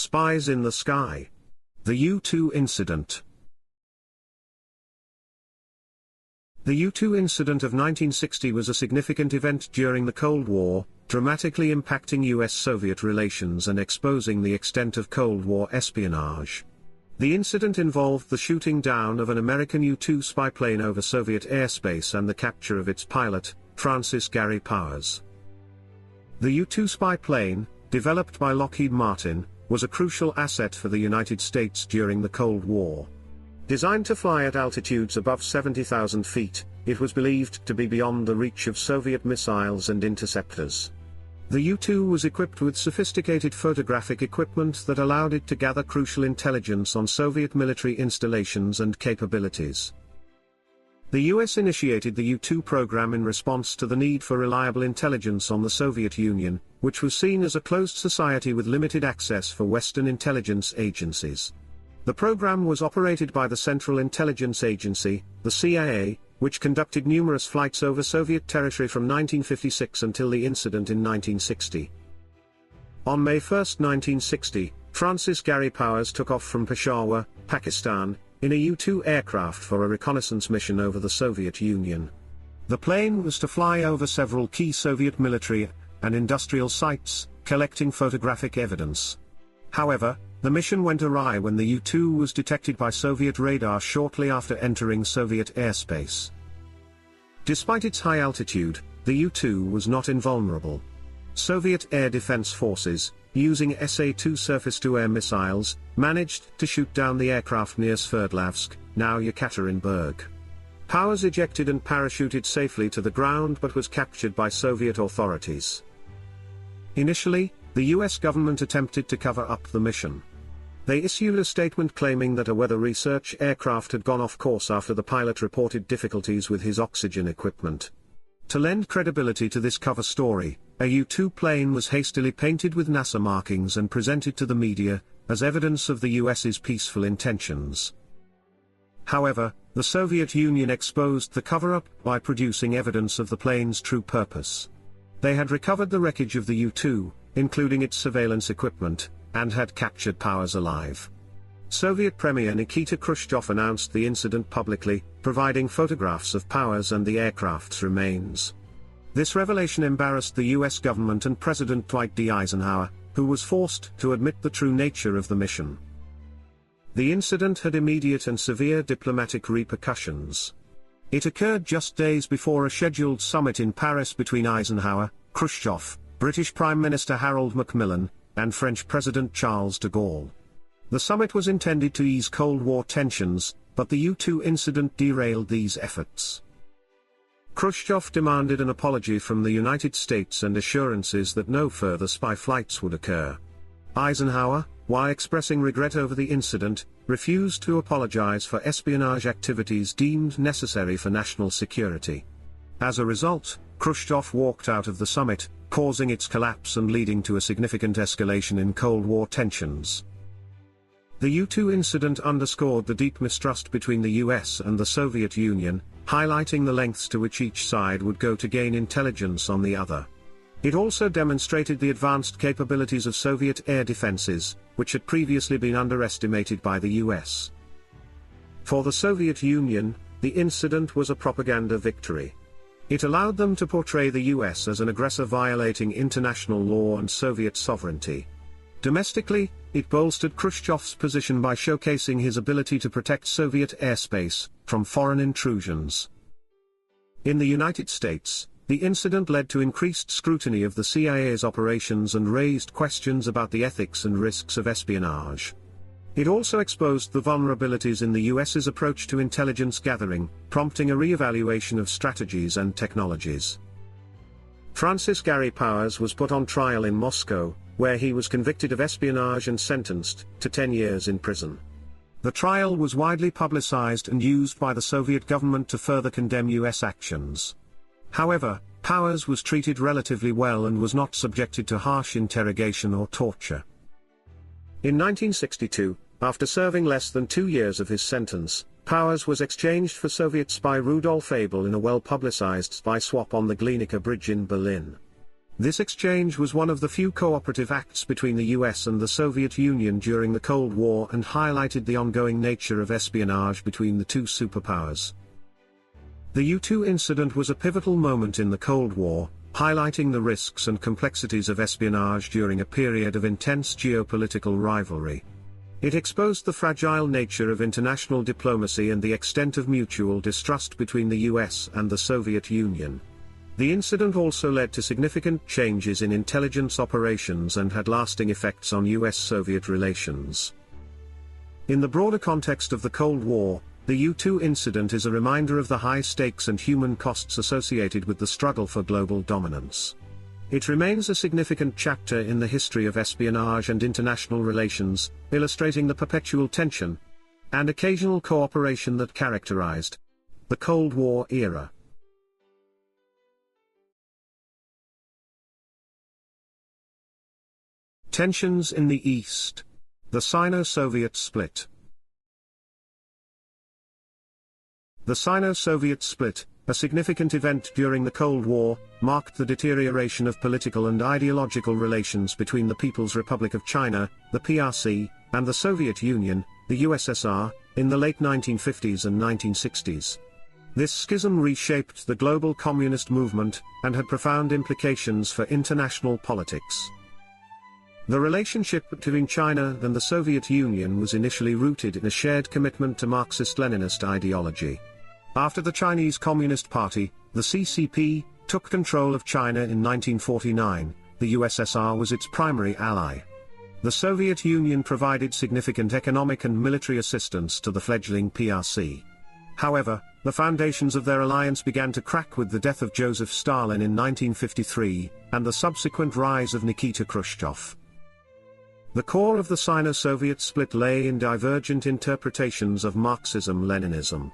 Spies in the Sky. The U-2 Incident. The U-2 incident of 1960 was a significant event during the Cold War, dramatically impacting US-Soviet relations and exposing the extent of Cold War espionage. The incident involved the shooting down of an American U-2 spy plane over Soviet airspace and the capture of its pilot, Francis Gary Powers. The U-2 spy plane, developed by Lockheed Martin, was a crucial asset for the United States during the Cold War. Designed to fly at altitudes above 70,000 feet, it was believed to be beyond the reach of Soviet missiles and interceptors. The U-2 was equipped with sophisticated photographic equipment that allowed it to gather crucial intelligence on Soviet military installations and capabilities. The US initiated the U-2 program in response to the need for reliable intelligence on the Soviet Union, which was seen as a closed society with limited access for Western intelligence agencies. The program was operated by the Central Intelligence Agency, the CIA, which conducted numerous flights over Soviet territory from 1956 until the incident in 1960. On May 1, 1960, Francis Gary Powers took off from Peshawar, Pakistan, in a U-2 aircraft for a reconnaissance mission over the Soviet Union. The plane was to fly over several key Soviet military and industrial sites, collecting photographic evidence. However, the mission went awry when the U-2 was detected by Soviet radar shortly after entering Soviet airspace. Despite its high altitude, the U-2 was not invulnerable. Soviet air defense forces, using SA-2 surface-to-air missiles, managed to shoot down the aircraft near Sverdlovsk, now Yekaterinburg. Powers ejected and parachuted safely to the ground but was captured by Soviet authorities. Initially, the US government attempted to cover up the mission. They issued a statement claiming that a weather research aircraft had gone off course after the pilot reported difficulties with his oxygen equipment. To lend credibility to this cover story, a U-2 plane was hastily painted with NASA markings and presented to the media, as evidence of the US's peaceful intentions. However, the Soviet Union exposed the cover-up by producing evidence of the plane's true purpose. They had recovered the wreckage of the U-2, including its surveillance equipment, and had captured Powers alive. Soviet Premier Nikita Khrushchev announced the incident publicly, providing photographs of Powers and the aircraft's remains. This revelation embarrassed the US government and President Dwight D. Eisenhower, who was forced to admit the true nature of the mission. The incident had immediate and severe diplomatic repercussions. It occurred just days before a scheduled summit in Paris between Eisenhower, Khrushchev, British Prime Minister Harold Macmillan, and French President Charles de Gaulle. The summit was intended to ease Cold War tensions, but the U-2 incident derailed these efforts. Khrushchev demanded an apology from the United States and assurances that no further spy flights would occur. Eisenhower, while expressing regret over the incident, refused to apologize for espionage activities deemed necessary for national security. As a result, Khrushchev walked out of the summit, causing its collapse and leading to a significant escalation in Cold War tensions. The U-2 incident underscored the deep mistrust between the US and the Soviet Union, highlighting the lengths to which each side would go to gain intelligence on the other. It also demonstrated the advanced capabilities of Soviet air defenses, which had previously been underestimated by the US. For the Soviet Union, the incident was a propaganda victory. It allowed them to portray the US as an aggressor violating international law and Soviet sovereignty. Domestically, it bolstered Khrushchev's position by showcasing his ability to protect Soviet airspace from foreign intrusions. In the United States, the incident led to increased scrutiny of the CIA's operations and raised questions about the ethics and risks of espionage. It also exposed the vulnerabilities in the US's approach to intelligence gathering, prompting a re-evaluation of strategies and technologies. Francis Gary Powers was put on trial in Moscow, where he was convicted of espionage and sentenced to 10 years in prison. The trial was widely publicized and used by the Soviet government to further condemn US actions. However, Powers was treated relatively well and was not subjected to harsh interrogation or torture. In 1962, after serving less than 2 years of his sentence, Powers was exchanged for Soviet spy Rudolf Abel in a well-publicized spy swap on the Glienicke Bridge in Berlin. This exchange was one of the few cooperative acts between the US and the Soviet Union during the Cold War and highlighted the ongoing nature of espionage between the two superpowers. The U-2 incident was a pivotal moment in the Cold War, highlighting the risks and complexities of espionage during a period of intense geopolitical rivalry. It exposed the fragile nature of international diplomacy and the extent of mutual distrust between the US and the Soviet Union. The incident also led to significant changes in intelligence operations and had lasting effects on US-Soviet relations. In the broader context of the Cold War, the U-2 incident is a reminder of the high stakes and human costs associated with the struggle for global dominance. It remains a significant chapter in the history of espionage and international relations, illustrating the perpetual tension and occasional cooperation that characterized the Cold War era. Tensions in the East. The Sino-Soviet split. The Sino-Soviet split, a significant event during the Cold War, marked the deterioration of political and ideological relations between the People's Republic of China, the PRC, and the Soviet Union, the USSR, in the late 1950s and 1960s. This schism reshaped the global communist movement, and had profound implications for international politics. The relationship between China and the Soviet Union was initially rooted in a shared commitment to Marxist-Leninist ideology. After the Chinese Communist Party, the CCP, took control of China in 1949, the USSR was its primary ally. The Soviet Union provided significant economic and military assistance to the fledgling PRC. However, the foundations of their alliance began to crack with the death of Joseph Stalin in 1953, and the subsequent rise of Nikita Khrushchev. The core of the Sino-Soviet split lay in divergent interpretations of Marxism-Leninism.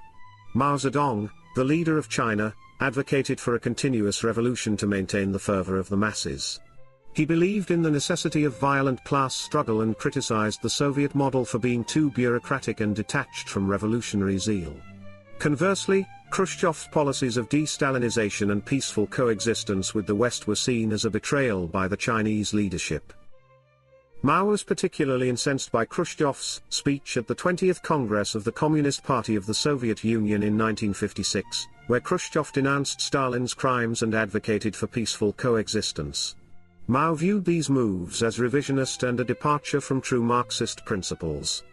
Mao Zedong, the leader of China, advocated for a continuous revolution to maintain the fervor of the masses. He believed in the necessity of violent class struggle and criticized the Soviet model for being too bureaucratic and detached from revolutionary zeal. Conversely, Khrushchev's policies of de-Stalinization and peaceful coexistence with the West were seen as a betrayal by the Chinese leadership. Mao was particularly incensed by Khrushchev's speech at the 20th Congress of the Communist Party of the Soviet Union in 1956, where Khrushchev denounced Stalin's crimes and advocated for peaceful coexistence. Mao viewed these moves as revisionist and a departure from true Marxist principles.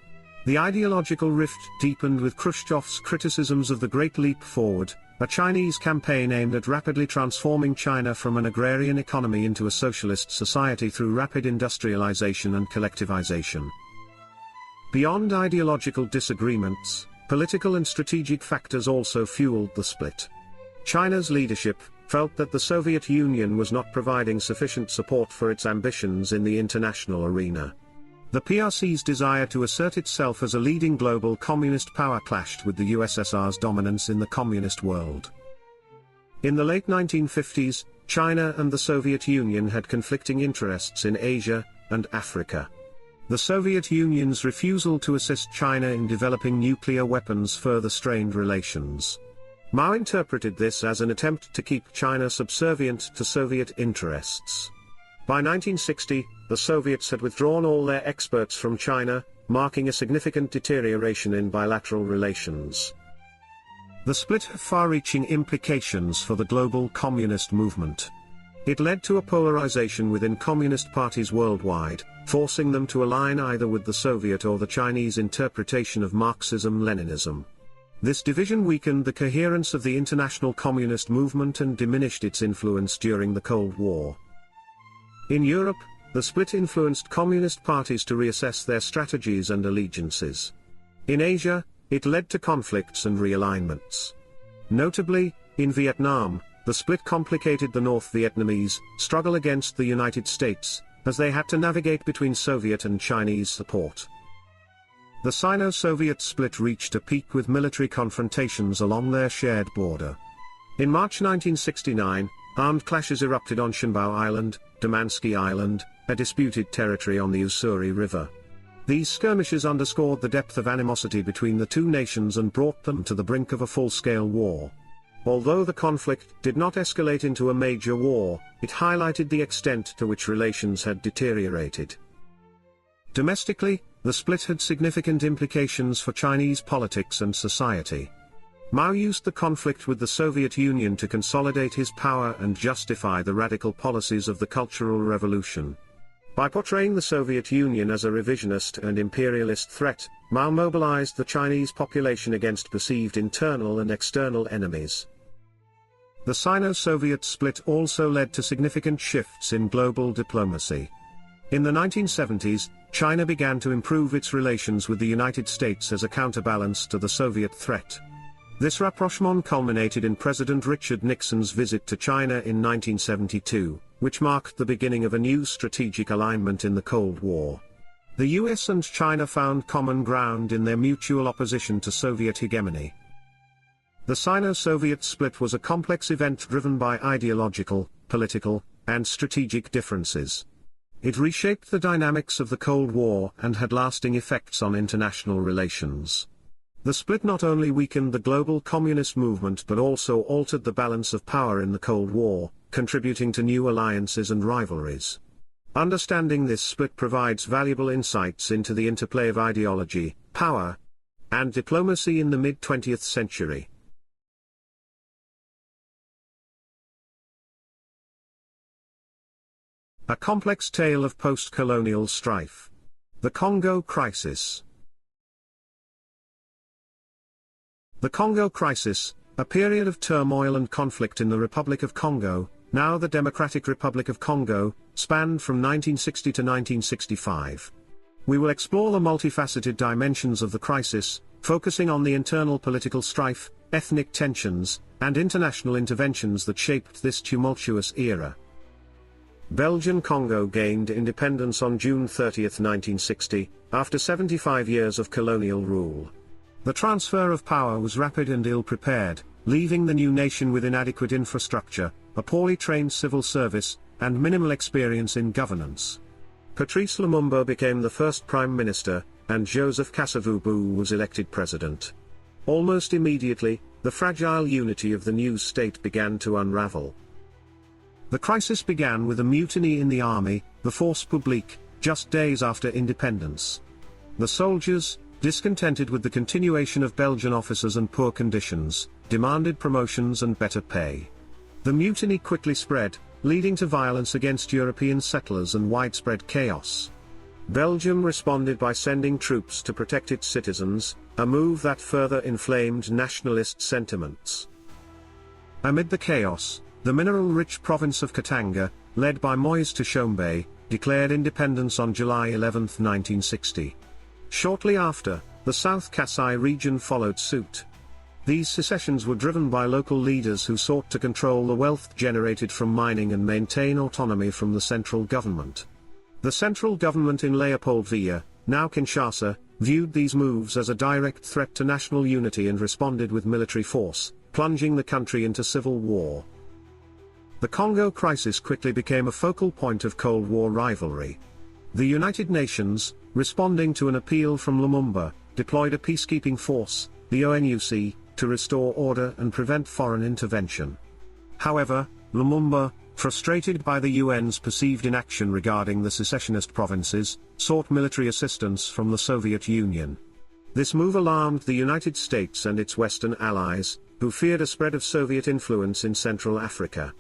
The ideological rift deepened with Khrushchev's criticisms of the Great Leap Forward, a Chinese campaign aimed at rapidly transforming China from an agrarian economy into a socialist society through rapid industrialization and collectivization. Beyond ideological disagreements, political and strategic factors also fueled the split. China's leadership felt that the Soviet Union was not providing sufficient support for its ambitions in the international arena. The PRC's desire to assert itself as a leading global communist power clashed with the USSR's dominance in the communist world. In the late 1950s, China and the Soviet Union had conflicting interests in Asia and Africa. The Soviet Union's refusal to assist China in developing nuclear weapons further strained relations. Mao interpreted this as an attempt to keep China subservient to Soviet interests. By 1960, the Soviets had withdrawn all their experts from China, marking a significant deterioration in bilateral relations. The split had far-reaching implications for the global communist movement. It led to a polarization within communist parties worldwide, forcing them to align either with the Soviet or the Chinese interpretation of Marxism-Leninism. This division weakened the coherence of the international communist movement and diminished its influence during the Cold War. In Europe, the split influenced communist parties to reassess their strategies and allegiances. In Asia, it led to conflicts and realignments. Notably, in Vietnam, the split complicated the North Vietnamese struggle against the United States, as they had to navigate between Soviet and Chinese support. The Sino-Soviet split reached a peak with military confrontations along their shared border. In March 1969, armed clashes erupted on Shanbao Island, Damansky Island, a disputed territory on the Ussuri River. These skirmishes underscored the depth of animosity between the two nations and brought them to the brink of a full-scale war. Although the conflict did not escalate into a major war, it highlighted the extent to which relations had deteriorated. Domestically, the split had significant implications for Chinese politics and society. Mao used the conflict with the Soviet Union to consolidate his power and justify the radical policies of the Cultural Revolution. By portraying the Soviet Union as a revisionist and imperialist threat, Mao mobilized the Chinese population against perceived internal and external enemies. The Sino-Soviet split also led to significant shifts in global diplomacy. In the 1970s, China began to improve its relations with the United States as a counterbalance to the Soviet threat. This rapprochement culminated in President Richard Nixon's visit to China in 1972, which marked the beginning of a new strategic alignment in the Cold War. The US and China found common ground in their mutual opposition to Soviet hegemony. The Sino-Soviet split was a complex event driven by ideological, political, and strategic differences. It reshaped the dynamics of the Cold War and had lasting effects on international relations. The split not only weakened the global communist movement but also altered the balance of power in the Cold War, contributing to new alliances and rivalries. Understanding this split provides valuable insights into the interplay of ideology, power, and diplomacy in the mid-20th century. A complex tale of post-colonial strife. The Congo Crisis. The Congo Crisis, a period of turmoil and conflict in the Republic of Congo, now the Democratic Republic of Congo, spanned from 1960 to 1965. We will explore the multifaceted dimensions of the crisis, focusing on the internal political strife, ethnic tensions, and international interventions that shaped this tumultuous era. Belgian Congo gained independence on June 30, 1960, after 75 years of colonial rule. The transfer of power was rapid and ill-prepared, leaving the new nation with inadequate infrastructure, a poorly trained civil service, and minimal experience in governance. Patrice Lumumba became the first prime minister, and Joseph Kasavubu was elected president. Almost immediately, the fragile unity of the new state began to unravel. The crisis began with a mutiny in the army, the Force Publique, just days after independence. The soldiers, discontented with the continuation of Belgian officers and poor conditions, demanded promotions and better pay. The mutiny quickly spread, leading to violence against European settlers and widespread chaos. Belgium responded by sending troops to protect its citizens, a move that further inflamed nationalist sentiments. Amid the chaos, the mineral-rich province of Katanga, led by Moise Tshombe, declared independence on July 11, 1960. Shortly after, the South Kasai region followed suit. These secessions were driven by local leaders who sought to control the wealth generated from mining and maintain autonomy from the central government. The central government in Leopoldville, now Kinshasa, viewed these moves as a direct threat to national unity and responded with military force, plunging the country into civil war. The Congo crisis quickly became a focal point of Cold War rivalry. The United Nations, responding to an appeal from Lumumba, deployed a peacekeeping force, the ONUC, to restore order and prevent foreign intervention. However, Lumumba, frustrated by the UN's perceived inaction regarding the secessionist provinces, sought military assistance from the Soviet Union. This move alarmed the United States and its Western allies, who feared a spread of Soviet influence in Central Africa.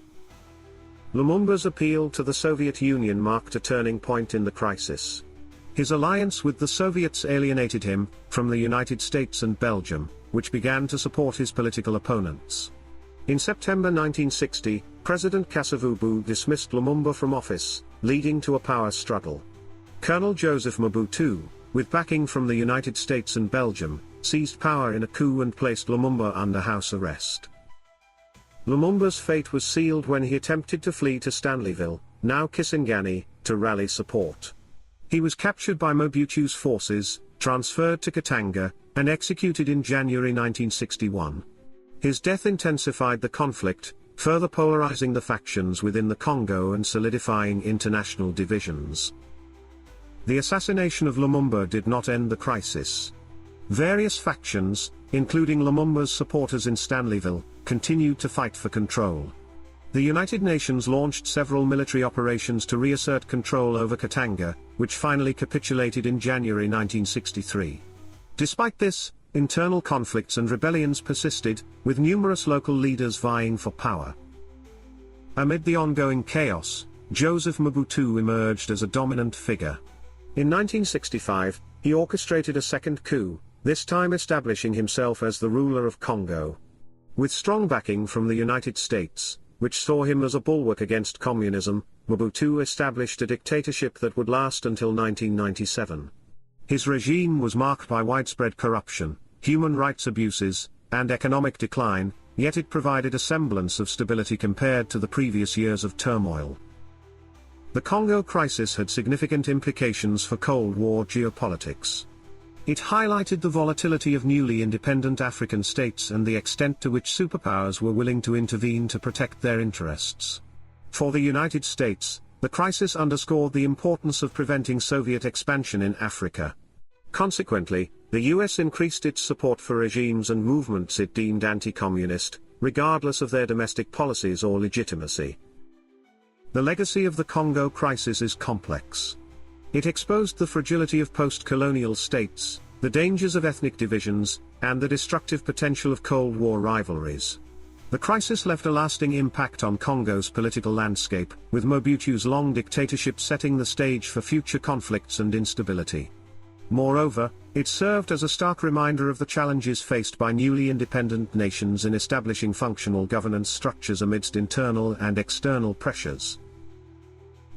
Lumumba's appeal to the Soviet Union marked a turning point in the crisis. His alliance with the Soviets alienated him from the United States and Belgium, which began to support his political opponents. In September 1960, President Kasavubu dismissed Lumumba from office, leading to a power struggle. Colonel Joseph Mobutu, with backing from the United States and Belgium, seized power in a coup and placed Lumumba under house arrest. Lumumba's fate was sealed when he attempted to flee to Stanleyville, now Kisangani, to rally support. He was captured by Mobutu's forces, transferred to Katanga, and executed in January 1961. His death intensified the conflict, further polarizing the factions within the Congo and solidifying international divisions. The assassination of Lumumba did not end the crisis. Various factions, including Lumumba's supporters in Stanleyville, continued to fight for control. The United Nations launched several military operations to reassert control over Katanga, which finally capitulated in January 1963. Despite this, internal conflicts and rebellions persisted, with numerous local leaders vying for power. Amid the ongoing chaos, Joseph Mobutu emerged as a dominant figure. In 1965, he orchestrated a second coup, this time establishing himself as the ruler of Congo. With strong backing from the United States, which saw him as a bulwark against communism, Mobutu established a dictatorship that would last until 1997. His regime was marked by widespread corruption, human rights abuses, and economic decline, yet it provided a semblance of stability compared to the previous years of turmoil. The Congo crisis had significant implications for Cold War geopolitics. It highlighted the volatility of newly independent African states and the extent to which superpowers were willing to intervene to protect their interests. For the United States, the crisis underscored the importance of preventing Soviet expansion in Africa. Consequently, the US increased its support for regimes and movements it deemed anti-communist, regardless of their domestic policies or legitimacy. The legacy of the Congo crisis is complex. It exposed the fragility of post-colonial states, the dangers of ethnic divisions, and the destructive potential of Cold War rivalries. The crisis left a lasting impact on Congo's political landscape, with Mobutu's long dictatorship setting the stage for future conflicts and instability. Moreover, it served as a stark reminder of the challenges faced by newly independent nations in establishing functional governance structures amidst internal and external pressures.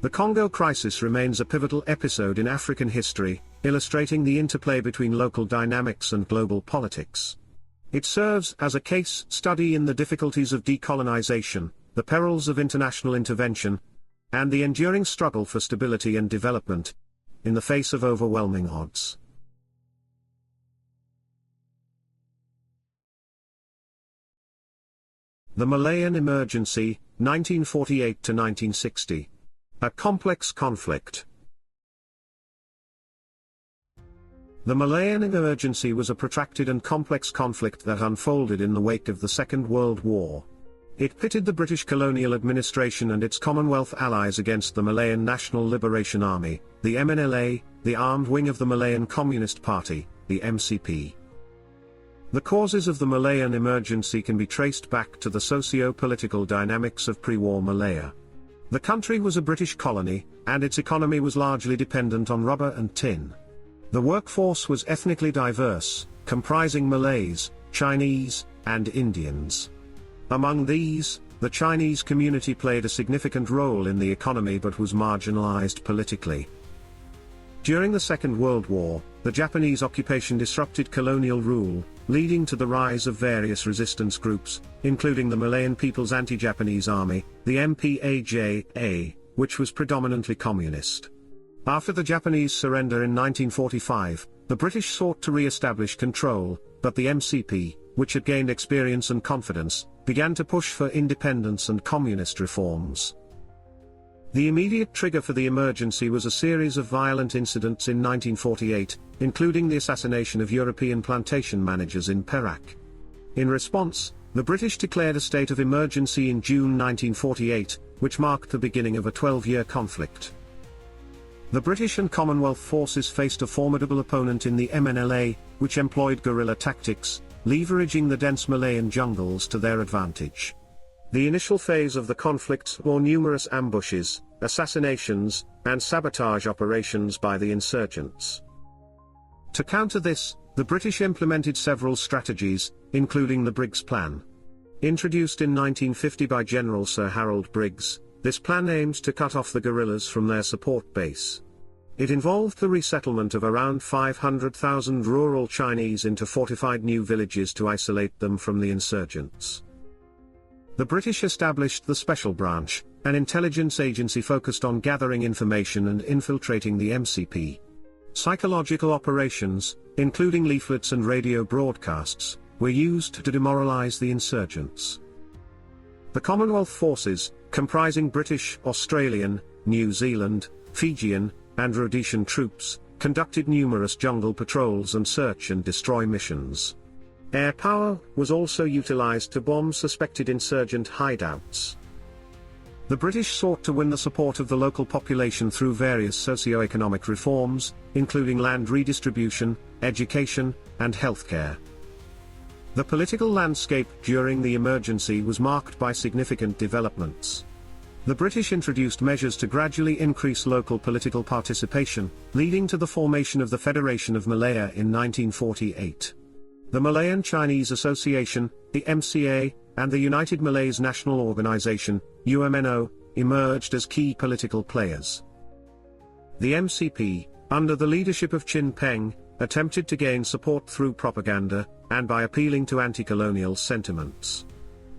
The Congo crisis remains a pivotal episode in African history, illustrating the interplay between local dynamics and global politics. It serves as a case study in the difficulties of decolonization, the perils of international intervention, and the enduring struggle for stability and development, in the face of overwhelming odds. The Malayan Emergency, 1948 to 1960. A complex conflict. The Malayan Emergency was a protracted and complex conflict that unfolded in the wake of the Second World War. It pitted the British colonial administration and its Commonwealth allies against the Malayan National Liberation Army, the MNLA, the armed wing of the Malayan Communist Party, the MCP. The causes of the Malayan Emergency can be traced back to the socio-political dynamics of pre-war Malaya. The country was a British colony, and its economy was largely dependent on rubber and tin. The workforce was ethnically diverse, comprising Malays, Chinese, and Indians. Among these, the Chinese community played a significant role in the economy but was marginalized politically. During the Second World War, the Japanese occupation disrupted colonial rule, leading to the rise of various resistance groups, including the Malayan People's Anti-Japanese Army, the MPAJA, which was predominantly communist. After the Japanese surrender in 1945, the British sought to re-establish control, but the MCP, which had gained experience and confidence, began to push for independence and communist reforms. The immediate trigger for the emergency was a series of violent incidents in 1948, including the assassination of European plantation managers in Perak. In response, the British declared a state of emergency in June 1948, which marked the beginning of a 12-year conflict. The British and Commonwealth forces faced a formidable opponent in the MNLA, which employed guerrilla tactics, leveraging the dense Malayan jungles to their advantage. The initial phase of the conflict saw numerous ambushes, assassinations, and sabotage operations by the insurgents. To counter this, the British implemented several strategies, including the Briggs Plan. Introduced in 1950 by General Sir Harold Briggs, this plan aimed to cut off the guerrillas from their support base. It involved the resettlement of around 500,000 rural Chinese into fortified new villages to isolate them from the insurgents. The British established the Special Branch, an intelligence agency focused on gathering information and infiltrating the MCP. Psychological operations, including leaflets and radio broadcasts, were used to demoralize the insurgents. The Commonwealth forces, comprising British, Australian, New Zealand, Fijian, and Rhodesian troops, conducted numerous jungle patrols and search and destroy missions. Air power was also utilized to bomb suspected insurgent hideouts. The British sought to win the support of the local population through various socio-economic reforms, including land redistribution, education, and healthcare. The political landscape during the emergency was marked by significant developments. The British introduced measures to gradually increase local political participation, leading to the formation of the Federation of Malaya in 1948. The Malayan Chinese Association, the MCA, and the United Malays National Organization, UMNO, emerged as key political players. The MCP, under the leadership of Chin Peng, attempted to gain support through propaganda, and by appealing to anti-colonial sentiments.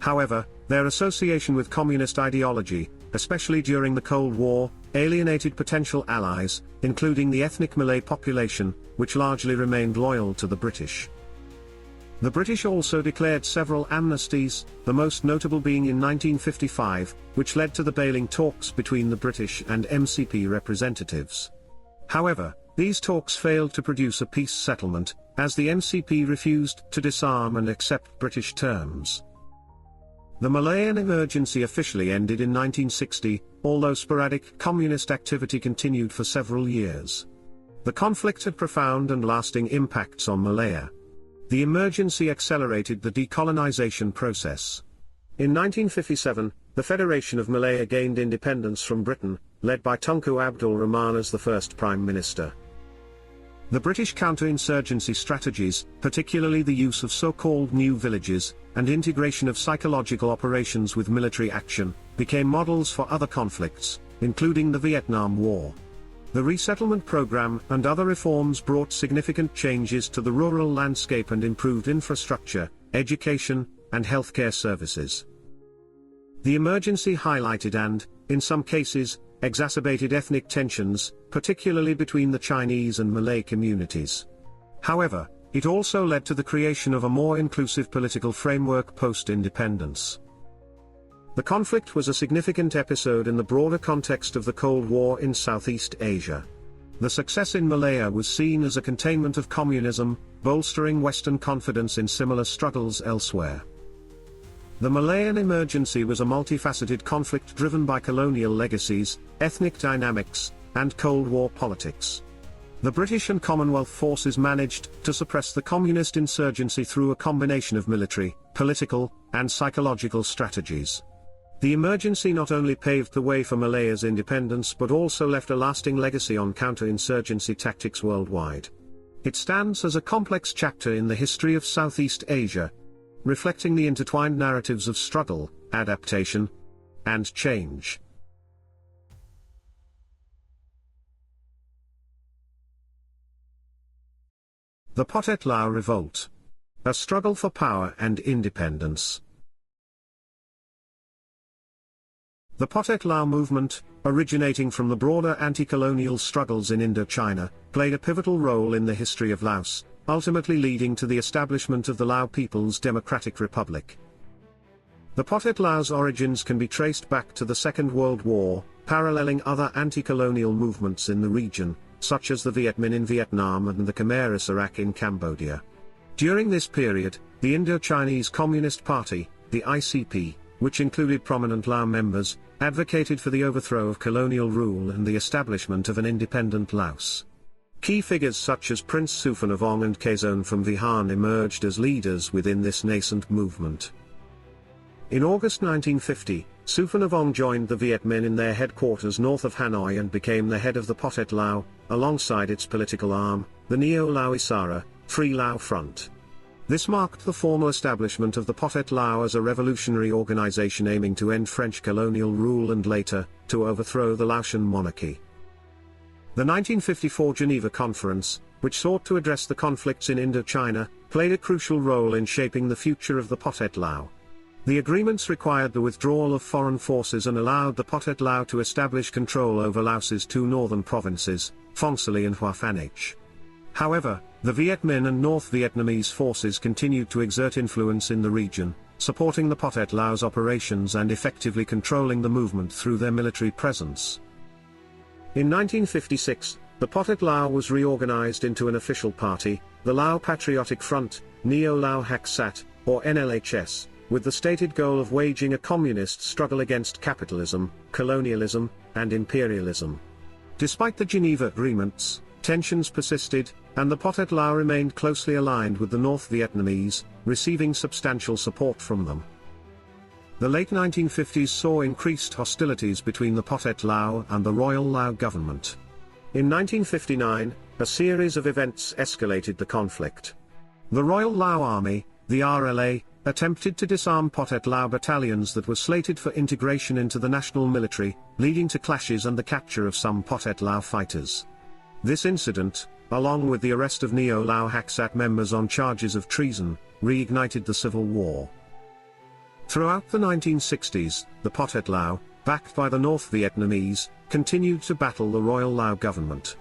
However, their association with communist ideology, especially during the Cold War, alienated potential allies, including the ethnic Malay population, which largely remained loyal to the British. The British also declared several amnesties, the most notable being in 1955, which led to the Bailing talks between the British and MCP representatives. However, these talks failed to produce a peace settlement, as the MCP refused to disarm and accept British terms. The Malayan emergency officially ended in 1960, although sporadic communist activity continued for several years. The conflict had profound and lasting impacts on Malaya. The emergency accelerated the decolonization process. In 1957, the Federation of Malaya gained independence from Britain, led by Tunku Abdul Rahman as the first Prime Minister. The British counterinsurgency strategies, particularly the use of so-called new villages, and integration of psychological operations with military action, became models for other conflicts, including the Vietnam War. The resettlement program and other reforms brought significant changes to the rural landscape and improved infrastructure, education, and healthcare services. The emergency highlighted and, in some cases, exacerbated ethnic tensions, particularly between the Chinese and Malay communities. However, it also led to the creation of a more inclusive political framework post-independence. The conflict was a significant episode in the broader context of the Cold War in Southeast Asia. The success in Malaya was seen as a containment of communism, bolstering Western confidence in similar struggles elsewhere. The Malayan emergency was a multifaceted conflict driven by colonial legacies, ethnic dynamics, and Cold War politics. The British and Commonwealth forces managed to suppress the communist insurgency through a combination of military, political, and psychological strategies. The emergency not only paved the way for Malaya's independence but also left a lasting legacy on counterinsurgency tactics worldwide. It stands as a complex chapter in the history of Southeast Asia, reflecting the intertwined narratives of struggle, adaptation, and change. The Pathet Lao Revolt. A struggle for power and independence. The Pathet Lao movement, originating from the broader anti-colonial struggles in Indochina, played a pivotal role in the history of Laos, ultimately leading to the establishment of the Lao People's Democratic Republic. The Pathet Lao's origins can be traced back to the Second World War, paralleling other anti-colonial movements in the region, such as the Viet Minh in Vietnam and the Khmer Rouge in Cambodia. During this period, the Indochinese Communist Party, the ICP, which included prominent Lao members, advocated for the overthrow of colonial rule and the establishment of an independent Laos. Key figures such as Prince Suphanavong and Quezon from Vihan emerged as leaders within this nascent movement. In August 1950, Suphanavong joined the Viet Minh in their headquarters north of Hanoi and became the head of the Pathet Lao, alongside its political arm, the Neo-Lao Isara, Free Lao Front. This marked the formal establishment of the Pathet Lao as a revolutionary organization aiming to end French colonial rule and later, to overthrow the Laotian monarchy. The 1954 Geneva Conference, which sought to address the conflicts in Indochina, played a crucial role in shaping the future of the Pathet Lao. The agreements required the withdrawal of foreign forces and allowed the Pathet Lao to establish control over Laos's two northern provinces, Phong Sa-Li and Hua Phanich. However, the Viet Minh and North Vietnamese forces continued to exert influence in the region, supporting the Pathet Lao's operations and effectively controlling the movement through their military presence. In 1956, the Pathet Lao was reorganized into an official party, the Lao Patriotic Front, Neo-Lao Hak Sat, or NLHS, with the stated goal of waging a communist struggle against capitalism, colonialism, and imperialism. Despite the Geneva Agreements, tensions persisted, and the Pathet Lao remained closely aligned with the North Vietnamese, receiving substantial support from them. The late 1950s saw increased hostilities between the Pathet Lao and the Royal Lao government. In 1959, a series of events escalated the conflict. The Royal Lao Army, the RLA, attempted to disarm Pathet Lao battalions that were slated for integration into the national military, leading to clashes and the capture of some Pathet Lao fighters. This incident, along with the arrest of Neo-Lao Hak Sat members on charges of treason, reignited the civil war. Throughout the 1960s, the Pathet Lao, backed by the North Vietnamese, continued to battle the Royal Lao government.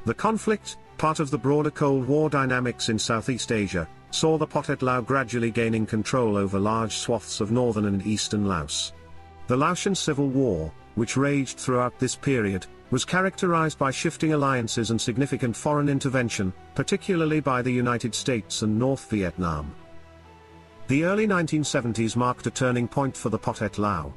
The conflict, part of the broader Cold War dynamics in Southeast Asia, saw the Pathet Lao gradually gaining control over large swaths of northern and eastern Laos. The Laotian Civil War, which raged throughout this period, was characterized by shifting alliances and significant foreign intervention, particularly by the United States and North Vietnam. The early 1970s marked a turning point for the Pathet Lao.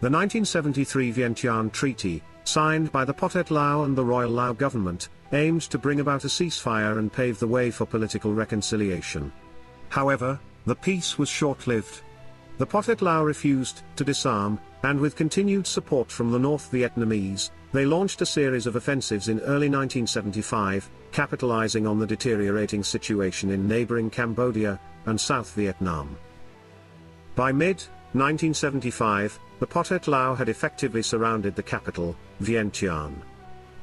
The 1973 Vientiane Treaty, signed by the Pathet Lao and the Royal Lao government, aimed to bring about a ceasefire and pave the way for political reconciliation. However, the peace was short-lived. The Pathet Lao refused to disarm, and with continued support from the North Vietnamese, they launched a series of offensives in early 1975, capitalizing on the deteriorating situation in neighboring Cambodia and South Vietnam. By mid-1975, the Pathet Lao had effectively surrounded the capital, Vientiane.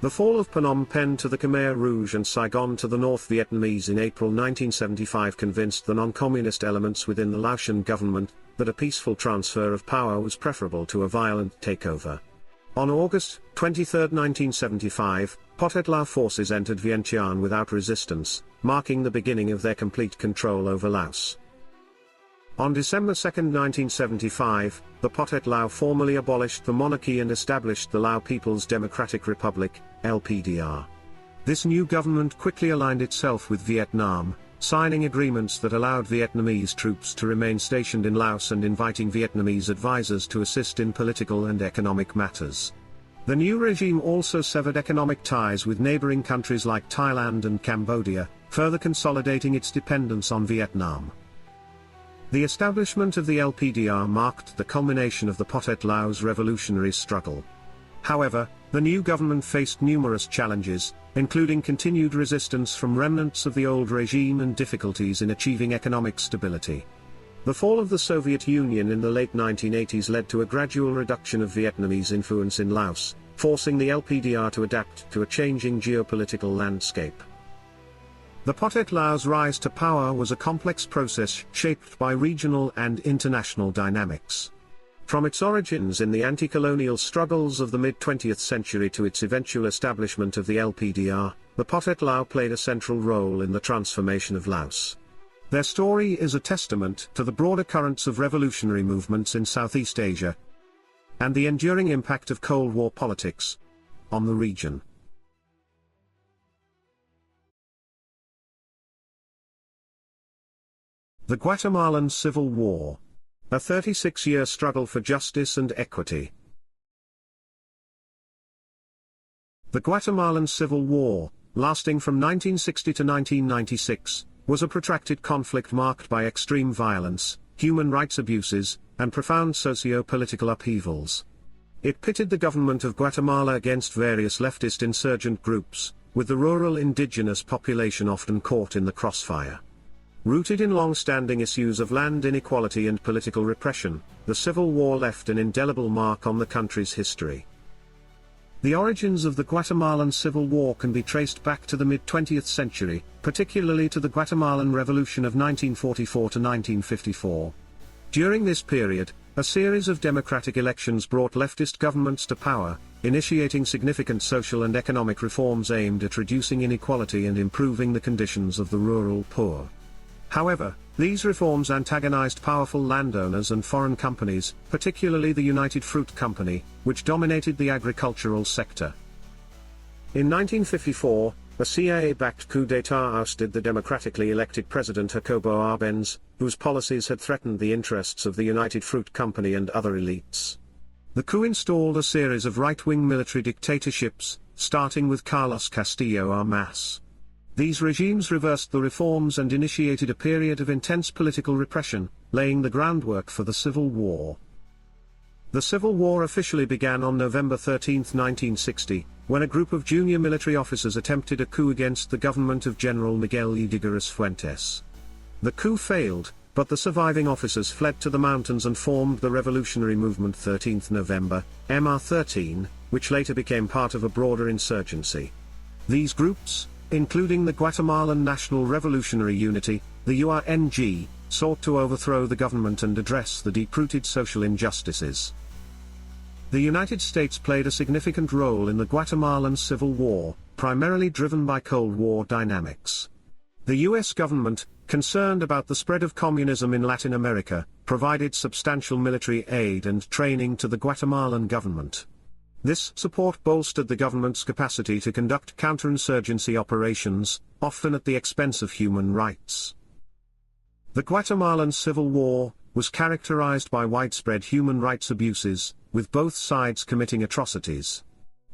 The fall of Phnom Penh to the Khmer Rouge and Saigon to the North Vietnamese in April 1975 convinced the non-communist elements within the Laotian government that a peaceful transfer of power was preferable to a violent takeover. On August 23, 1975, Pathet Lao forces entered Vientiane without resistance, marking the beginning of their complete control over Laos. On December 2, 1975, the Pathet Lao formally abolished the monarchy and established the Lao People's Democratic Republic, LPDR. This new government quickly aligned itself with Vietnam, signing agreements that allowed Vietnamese troops to remain stationed in Laos and inviting Vietnamese advisors to assist in political and economic matters. The new regime also severed economic ties with neighboring countries like Thailand and Cambodia, further consolidating its dependence on Vietnam. The establishment of the LPDR marked the culmination of the Pathet Lao's revolutionary struggle. However, the new government faced numerous challenges, including continued resistance from remnants of the old regime and difficulties in achieving economic stability. The fall of the Soviet Union in the late 1980s led to a gradual reduction of Vietnamese influence in Laos, forcing the LPDR to adapt to a changing geopolitical landscape. The Pathet Lao's rise to power was a complex process shaped by regional and international dynamics. From its origins in the anti-colonial struggles of the mid-20th century to its eventual establishment of the LPDR, the Pathet Lao played a central role in the transformation of Laos. Their story is a testament to the broader currents of revolutionary movements in Southeast Asia and the enduring impact of Cold War politics on the region. The Guatemalan Civil War. A 36-year struggle for justice and equity. The Guatemalan Civil War, lasting from 1960 to 1996, was a protracted conflict marked by extreme violence, human rights abuses, and profound socio-political upheavals. It pitted the government of Guatemala against various leftist insurgent groups, with the rural indigenous population often caught in the crossfire. Rooted in long-standing issues of land inequality and political repression, the Civil War left an indelible mark on the country's history. The origins of the Guatemalan Civil War can be traced back to the mid-20th century, particularly to the Guatemalan Revolution of 1944 to 1954. During this period, a series of democratic elections brought leftist governments to power, initiating significant social and economic reforms aimed at reducing inequality and improving the conditions of the rural poor. However, these reforms antagonized powerful landowners and foreign companies, particularly the United Fruit Company, which dominated the agricultural sector. In 1954, a CIA-backed coup d'état ousted the democratically elected President Jacobo Arbenz, whose policies had threatened the interests of the United Fruit Company and other elites. The coup installed a series of right-wing military dictatorships, starting with Carlos Castillo Armas. These regimes reversed the reforms and initiated a period of intense political repression, laying the groundwork for the Civil War. The Civil War officially began on November 13, 1960, when a group of junior military officers attempted a coup against the government of General Miguel Ydigoras Fuentes. The coup failed, but the surviving officers fled to the mountains and formed the revolutionary movement 13th November, MR13, which later became part of a broader insurgency. These groups, including the Guatemalan National Revolutionary Unity, the URNG, sought to overthrow the government and address the deep-rooted social injustices. The United States played a significant role in the Guatemalan Civil War, primarily driven by Cold War dynamics. The U.S. government, concerned about the spread of communism in Latin America, provided substantial military aid and training to the Guatemalan government. This support bolstered the government's capacity to conduct counterinsurgency operations, often at the expense of human rights. The Guatemalan Civil War was characterized by widespread human rights abuses, with both sides committing atrocities.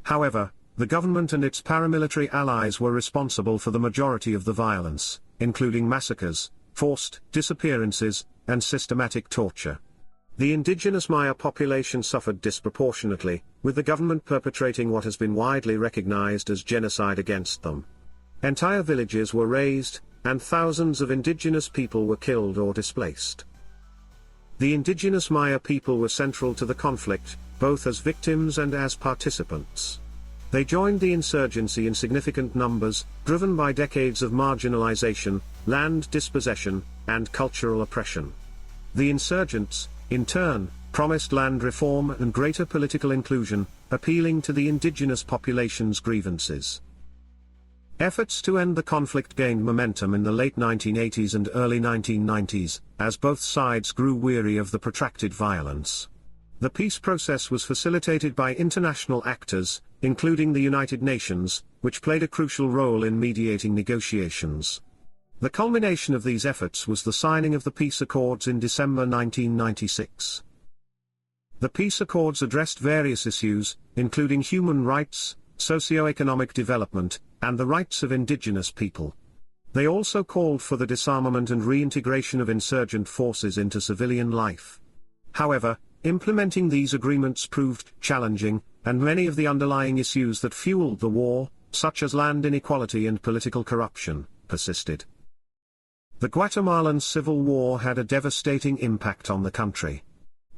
However, the government and its paramilitary allies were responsible for the majority of the violence, including massacres, forced disappearances, and systematic torture. The indigenous Maya population suffered disproportionately, with the government perpetrating what has been widely recognized as genocide against them. Entire villages were razed, and thousands of indigenous people were killed or displaced. The indigenous Maya people were central to the conflict, both as victims and as participants. They joined the insurgency in significant numbers, driven by decades of marginalization, land dispossession, and cultural oppression. The insurgents, in turn, promised land reform and greater political inclusion, appealing to the indigenous population's grievances. Efforts to end the conflict gained momentum in the late 1980s and early 1990s, as both sides grew weary of the protracted violence. The peace process was facilitated by international actors, including the United Nations, which played a crucial role in mediating negotiations. The culmination of these efforts was the signing of the peace accords in December 1996. The peace accords addressed various issues, including human rights, socio-economic development, and the rights of indigenous people. They also called for the disarmament and reintegration of insurgent forces into civilian life. However, implementing these agreements proved challenging, and many of the underlying issues that fueled the war, such as land inequality and political corruption, persisted. The Guatemalan Civil War had a devastating impact on the country.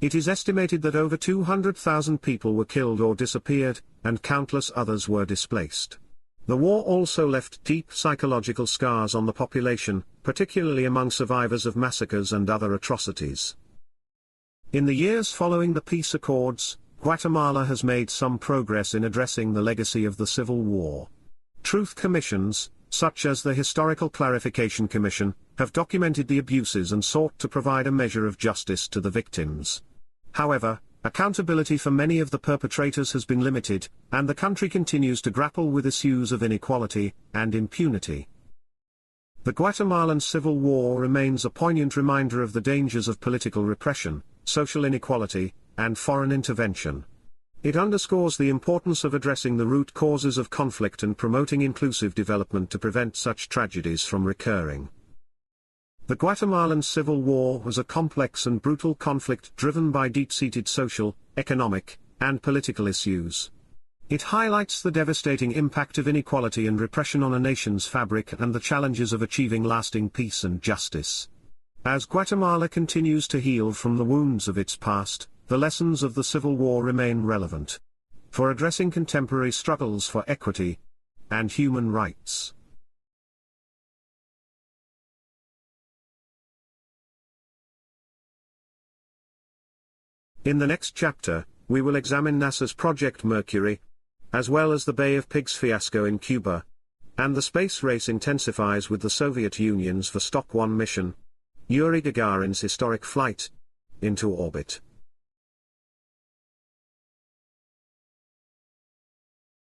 It is estimated that over 200,000 people were killed or disappeared, and countless others were displaced. The war also left deep psychological scars on the population, particularly among survivors of massacres and other atrocities. In the years following the peace accords, Guatemala has made some progress in addressing the legacy of the Civil War. Truth commissions, such as the Historical Clarification Commission, have documented the abuses and sought to provide a measure of justice to the victims. However, accountability for many of the perpetrators has been limited, and the country continues to grapple with issues of inequality and impunity. The Guatemalan Civil War remains a poignant reminder of the dangers of political repression, social inequality, and foreign intervention. It underscores the importance of addressing the root causes of conflict and promoting inclusive development to prevent such tragedies from recurring. The Guatemalan Civil War was a complex and brutal conflict driven by deep-seated social, economic, and political issues. It highlights the devastating impact of inequality and repression on a nation's fabric and the challenges of achieving lasting peace and justice. As Guatemala continues to heal from the wounds of its past, the lessons of the Civil War remain relevant for addressing contemporary struggles for equity and human rights. In the next chapter, we will examine NASA's Project Mercury, as well as the Bay of Pigs fiasco in Cuba, and the space race intensifies with the Soviet Union's Vostok 1 mission, Yuri Gagarin's historic flight into orbit.